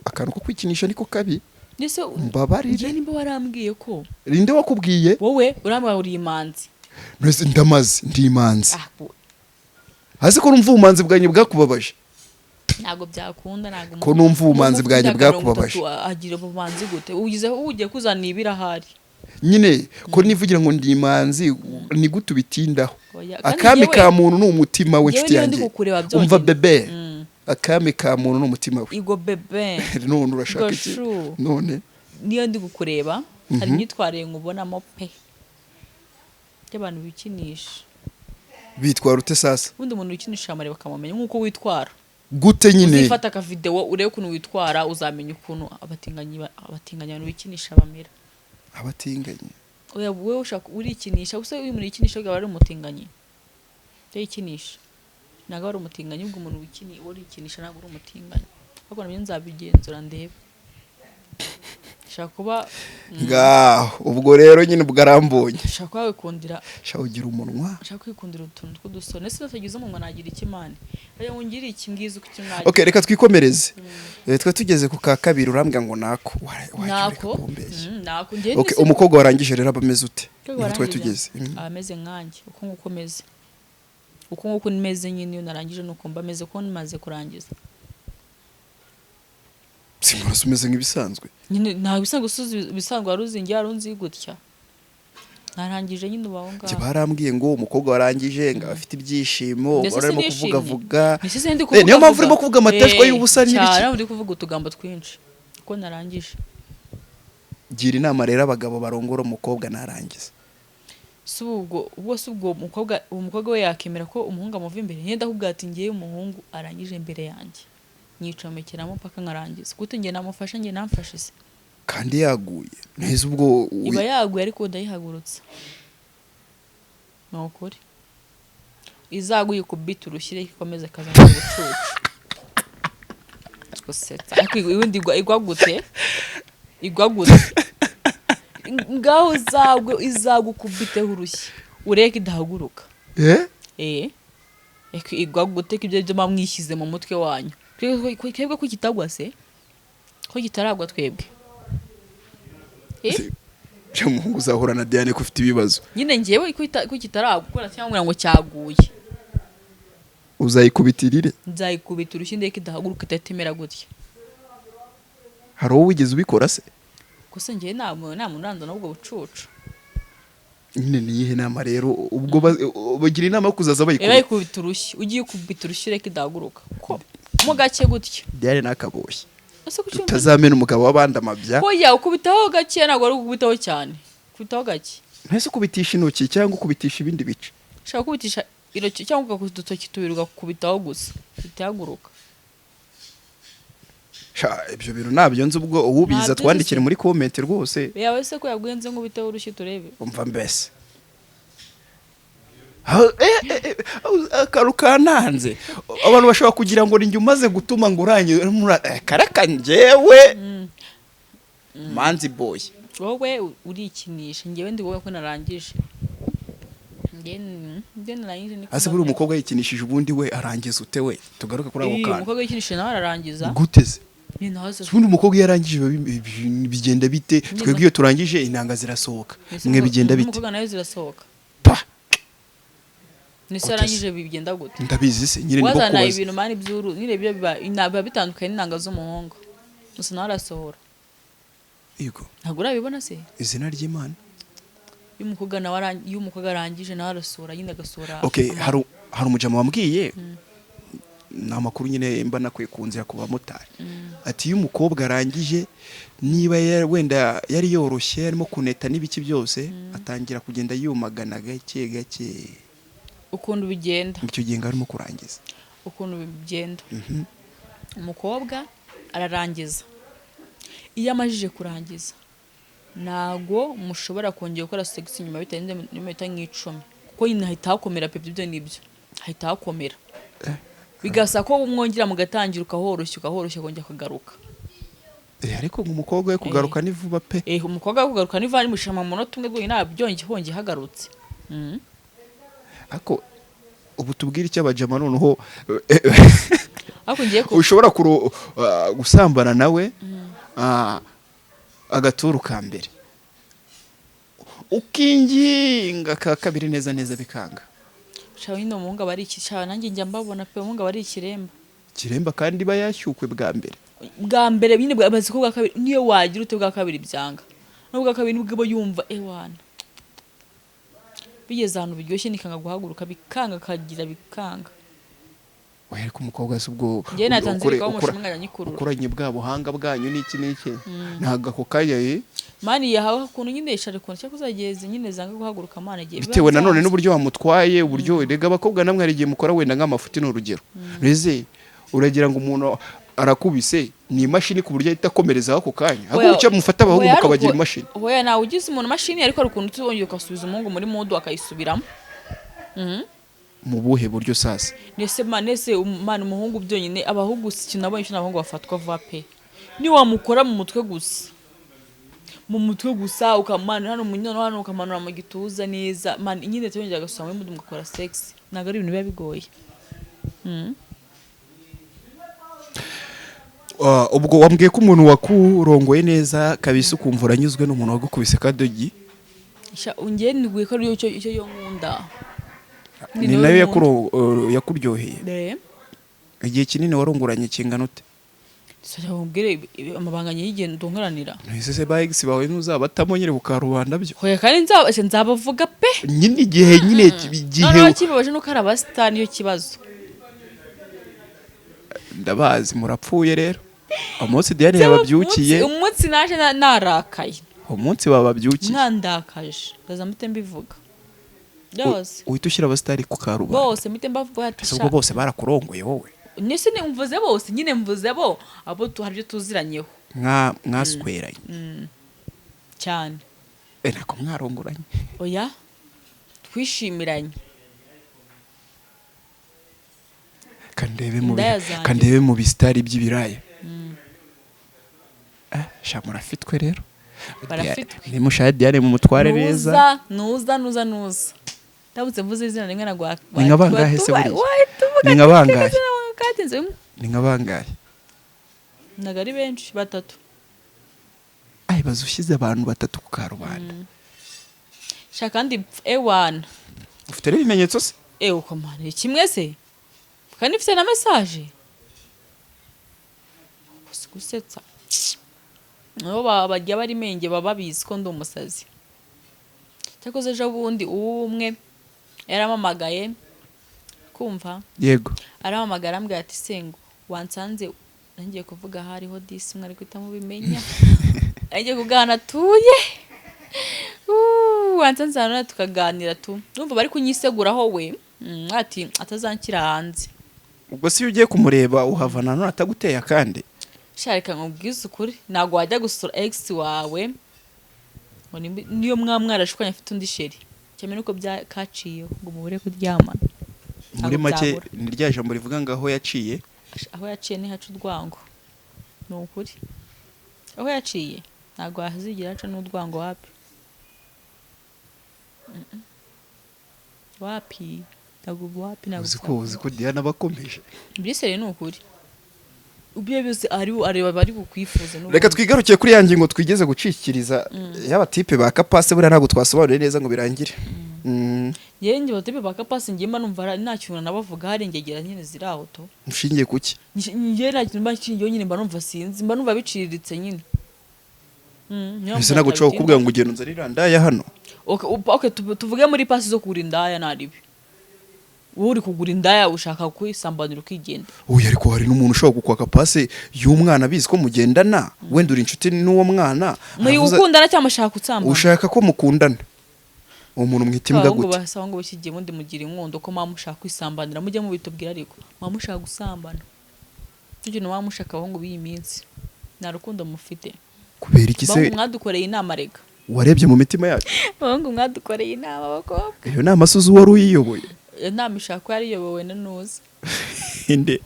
akantu ko kwikinisha niko kabi. Nese mbabarire nimba warambwiye ko rinde wakubwiye wowe urambwa uri imanzi nese ndamaze ndi imanzi hasi ko numva ubumanzi bwanyu bwakubabaje ntago byakunda ntago ko numva ubumanzi bwanyu bwakubabaje agira ubumanzi gute ugiye kuzana ibirahari nyine ko nivugira ngo ndi imanzi ni gute ubitindaho akami ka muntu n'umutima we nshuti yanjye umva bebe akami ka muntu n'umutima we igo bebe none urashaka iki none niyo ndi gukureba hari imyitwarire nkubonamo pe y'abantu bikinisha bitwara ute sasa ubundi umuntu wikinisha amareba bakamumenya nk'uko witwara gute nyine uzifata aka video urebe ukuntu witwara uzamenya ukuntu abatinganya abantu bikinisha bamera abatinganya oya wewe ushaka urikinisha gusa uyu muntu yikinisha bwa ari umutinganyi yikinisha naga ari umutinganyi ubwo umuntu wikini urikinisha naga uri umutinganyi ahubwo nabyo nzabigenzura ndebe shaka kuba ubwo rero nyine bwarambonye shaka kuba wikundira shaka ugira umunwa shaka kwikundira utuntu tw'udusone nese natagize umunwa nagira ikimane ayo ngiri ikimwiza uko kimwaje okay reka twikomereze twa tugeze ku ka kabiri urambwa ngo nako nako ngiye okay umukobwa warangije rero abameze ute twa tugeze ameze nkanjye uko ngukomeze uko nguko nimeze nyine iyo narangije nuko mba meze ko nimaze kurangiza simurase umeze nk'ibisanzwe nyine nta bisanzwe bisanzwe waruzingiye arunzi gutya narangije nyine ubaho ngaho barambwiye ngo umukobwa warangije ngo afite ibyishimo barimo kuvuga niyo mpamvu urimo kuvuga amateshwa y'ubusa n'ibiki cyane ndi kuvuga utugambo twinshi uko narangije gira inama rero abagabo barongora umukobwa narangiza ubwo umukobwa we yakemera ko umuhungu amuva imbere yenda ahubwo ati ngiye umuhungu arangije imbere yanjye nyicomekeramo paka nkarangiza gute ngiye namufasha ngiye namfashe se kandi yaguye neza ubwo iba yaguye ariko ndayihagurutsa nokuri izaguye kubita urushyire ikomeze kaza mu bucucu gusetsa ariko igwagute ngaho izagukubiteho urushyi ureke idahaguruka igwagute ko ibyo mwishyize mu mutwe wanyu twebwe ko kitagwa se ko kitaragwa twebwe umuhungu uzahura na Diane ko ufite ibibazo nyine ngewe ko kitaragwa gukora cyangwa ngo cyaguye uzayikubitirire nzayikubita urushyi ndeke idahaguruka itatemera gutya hari uwo wigeze ubikora se gusa ngewe nta munanza n'ubwo bucucu nyine niyihe nama rero ubwo bagira inama yo kuzaza bayikubita urushyi ugiye kubita urushyi reka idahaguruka ko mu gake gutya Diane nakaboshye utazamena umugabo w'abandi amabya oya ukubitaho gake ntabwo ari ukubitaho cyane ukubitaho gake ntese ukubitisha intoki cyangwa ukubitisha ibindi bice ushaka kubitisha intoki cyangwa ugakubita udutoki tubiri ugakubitaho gusa bitahaguruka ibyo bintu nabyo nzi ubwo uwubiza twandikire muri comment rwose yawe se ko yagwenze nk'ubitaho urushyi turebe umva mbese akarukananze abantu bashobora kugira ngo ninjye umaze gutuma ngo urangire karaka njyewe manzi boy wowe urikinisha njyewe ndi wowe ko narangije njye narangije niko ase buri umukobwa yikinishije ubundi we arangiza ute we tugaruka kuri abo kana umukobwa yikinishije nawe ararangiza guteze ubundi umukobwa yarangije bigenda bite twebwe iyo turangije intanga zirasohoka mwe bigenda bite umukobwa nayo zirasohoka nise arangije bigenda gute ndabizi se nyine ndiko kubaza wazana ibintu mani byuru nyine byo biba bitandukanye n'intanga z'umuhungu gusa nawe arasohora yego ntabwo urabibona se izina ry'Imana y'umukobwa arangije nawe arasohora nyine agasohora okay hari umujama wambwiye na makuru nyine mba nakwikunze ku bamotari ati iyo umukobwa arangije niba wenda yari yoroshye arimo kuneta n'ibiki byose atangira kugenda yumagana gake gake ukuntu bigenda icyo gihe arimo kurangiza ukuntu bigenda umukobwa ararangiza iyo amajije kurangiza ntago mushobora kongera gukora sex nyuma bitarenze n'iminota nk'icumi kuko nyine hahita hakomera pepe ibyo nibyo hahita hakomera bigasa ko umwongera mugatangira ukahoroshya kongera kagaruka ariko umukobwa we kugaruka ni vuba pe umukobwa we kugaruka ni vuba nimushama mu munota umwe gwe nabyonge hongeye hagarutse ako ubu tubwire icyo abajama noneho ariko ngiye ushobora gusambana nawe agaturu ka mbere ukinginga ka kabiri neza neza bikanga. shawe nyine umuhungu aba ari iki shawe nanjye njya mbabona pe umuhungu aba ari kiremba kandi bayashyukwe bwa mbere nyine bazi ko bwa kabiri niyo wagira ute bwa kabiri byanga n'ubwa kabiri nibwo yumva ewana bigeze ahantu biryoshye nikanga guhaguruka bikanga kagira bikanga. Oya ko umukobwa subwo ngiye natanzira ko mushimwa nyikurura ukoranye bwa buhanga bwanyu n'iki ntaga ko kayaye mani yahawe kuntu nyine ishare kuntu cyo kuzageze nyine zanga guhaguruka mana giye bitewe nanone n'uburyo wamutwaye uburyo rega abakobwa namwe ari giye mukora wenda nk'amafuti n'urugero reze uragira ngo umuntu arakubise ni imashini ku buryo itakomereza ako kanya ahubwo cyo mufata abahungu mukabagira imashini. Oya nawe ugize umuntu mashini ariko rukuntu tubongeye ukasubiza umuhungu muri mudu akayisubiramo mu buhe buryo sasa nese umwana umuhungu byonyine abahungu si nabonye cyo nabahungu bafatwa vape ni wamukora mu mutwe gusa ukamana hano munyono hano ukamanura mu gituza neza man nyine tubongeye agasubira muri mudu mugakora sex naga ari ibintu biba bigoye. Ubwo wambwiye ko umuntu wakurongoye neza kabisa ukumva uranyuzwe n'umuntu wagukubise kadogi ungiye niguye ko ari icyo yo nkunda ni nayo yakuryoheye igihe kinini warunguranye kingana ute sajya umbwire amabanga y'igendo ndongoranira ese baigisi bawe nuzabatamo nyine bukarubanda byo hoya kandi nzabavuga pe nyine igihe no kibabaje no karaba star niyo kibazo ndabazi murapfuye rero umunsi Diane yababyukiye umunsi naje narakaye umunsi bababyukiye nkandakaje ndaza mute mbivuga byose uhita ushyira abastari ku karubanda bose mite mbavuga ati ubwo bose barakurongoye wowe nese ni mvuze bose nyine mvuze bo abo tuharyo tuziranyeho mwasweranye cyane nako mwarongoranye oya twishimiranye kandebe mu bistari by'ibiraya shamura fitwe rero ni mushaya Diane mu mutware neza nuza tabutse mvuze izina rimwe na gwa ni nkabangahe se buri ni nkabangahe nagari benshi batatu bazushize abantu batatu ku karubanda shakandi ewana ufite ibimenyetso se uko mane kimwe se kandi ufite na message gusetsa no bajya bari menge baba bizi ko ndi umusazi cyakoze ejo bundi umwe yaramamagaye kumva yego aramamagara ambwira ati sengo wansanze nangiye kuvuga hariho disi mwari kwita mu bimenya nangiye kugana tuye wansanze hano tukaganira tu numva bari kunyiseguraho we ati atazankira hanze ubwo si ugiye kumureba uhavana none ataguteye akandi shareka nkubwiza ukuri nago wajya gusura ex wawe ngo niyo mwarashukanye afite undi sheri cyane nuko byakaciye ngo mubure kuryamana muri make ni rya jambo rivuga ngo aho yaciye ni hacu urwango ni ukuri aho yaciye ntago hazigira haca n'urwango wapi ntago uzi ko Diana bakomeje mbisere ni ukuri ubye byose areba bari bukwifuza reka twigarukiye kuri ya ngingo twigeze gucikiriza yaba type ba kapase bura ntago twasobanuriye neza ngo birangire yenge batipe ba kapase ngimba numva nta kintu nabavuga hari ngegera nyine ziraho to nshingiye kuki ngiye nta kintu nshingiye nyine mba numva sinzi mba numva biciriritse nyine ese nago cyo kubwira ngo ugenda nzarira ndaya hano okay tuvuge muri pasi zo kugura indaya naribi uri kugura indaya ushaka kwisambanira ukigenda oya ariko hari n'umuntu ushaka gukwaka pase y'umwana bizi ko mugendana wenda uri inshuti n'uwo mwana muri ukundana cyangwa ushaka kutsambana ushaka ko mukundana uwo muntu mwita imbwa gute basaba ngo bakigiye mundi mugira inkondo ko mama ushaka kwisambanira mujye mubitubwira ariko mama ushaka gusambana tujye no mama ushaka abahungu b'iyi minsi nta rukundo mufite kubera iki se mwadukoreye inama rega warebye mu mitima yacu abahungu mwadukoreye inama bakobwa iyo nama suzu wari uyiyoboye inama ishaka yari yobowe na nuza inde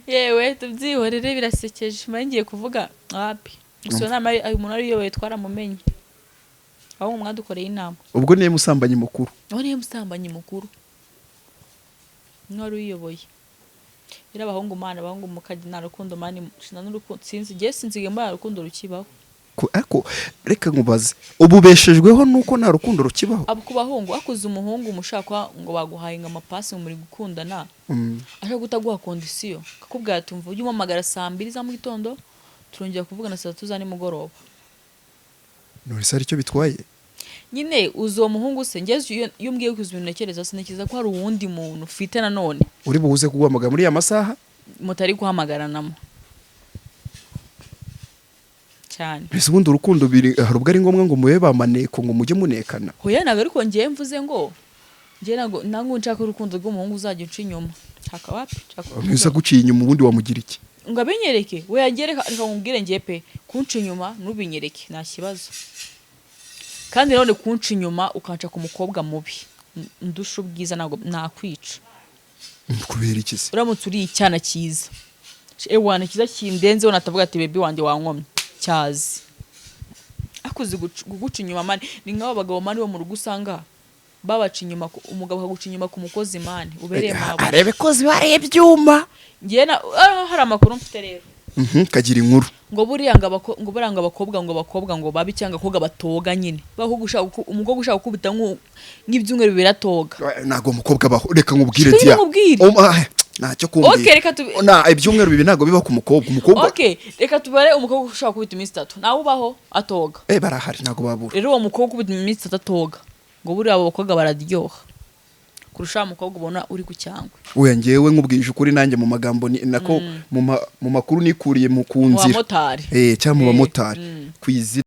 yewe tubyihorere birasekeje mbangiye kuvuga wapi gusa nama umuntu ari yoboye twaramumenye aho mwadukoreye inama ubwo niye musambanyi mukuru aho niye musambanyi mukuru n'uwari uyiyoboye rero abahungu mukajya nta rukundo mani sinzi igihe sinzige mbona rukundo rukibaho ariko reka nkubaze ubu beshejweho nuko nta rukundo rukibaho abo ku bahungu akuze umuhungu umushaka ngo baguhaye ngo amapasi muri gukundana ashaka gutaguha kondisiyo kakubwira ati mvuge umamagara 2:00 za mu gitondo turongera kuvugana 3:00 za nimugoroba none se aricyo bitwaye nyine uzo muhungu se ngeze iyo mbwiye kuza ibintu nekereza sinikiza ko hari uwundi muntu ufite nanone uri buhuze kuguhamagara muri ya masaha mutari guhamagarana cyane ese ubundi urukundo hari ubwo ari ngombwa ngo mube bamaneko ngo mujye munekana hoya nawe ariko ngiye mvuze ngo ngiye nango nshaka urukundo rw'umuhungu uzajya uca inyuma shaka wapi nisa guciye inyuma ubundi wamugira iki ngo abinyereke we yagere reka nkubwire ngiye pe kunca inyuma nubinyereke nta kibazo kandi none kunca inyuma ukanca ku mukobwa mubi ndusha ubwiza ntabwo nakwica kubera iki se uramutse uri icyana cyiza ewana cyiza kindenzeho natavuga ati baby wanjye wankomye cyazi akuzi guguca inyuma mani ni nk'abo bagabo mani bo mu rugo usanga babaca inyuma umugabo akaguca inyuma ku mukozi mani ubereye mabo arebe ko zibareye ibyuma ngiye hari amakuru mfite rero kagira inkuru ngo buriya ngo baranga abakobwa ngo babi cyangwa koga batoga nyine baho gushaka umugabo ushaka kubita nk'ibyumweru bibiri atoga nago umukobwa baho reka nkubwire tiya ntacyo kumbwira okay reka ibyumweru bibiri ntago biba ku mukobwa okay reka tubare umukobwa ushaka kubita iminsi 3 nawe ubaho atoga barahari ntago babura rero uwo mukobwa kubita iminsi 3 atoga ngo buriya abo bakobwa bararyoha kurusha umukobwa ubona uri ku cyangwe oya ngewe nkubwije ukuri nanjye mu magambo nako mu makuru nikuriye mu kunzira mu bamotari cyangwa mu bamotari kwizira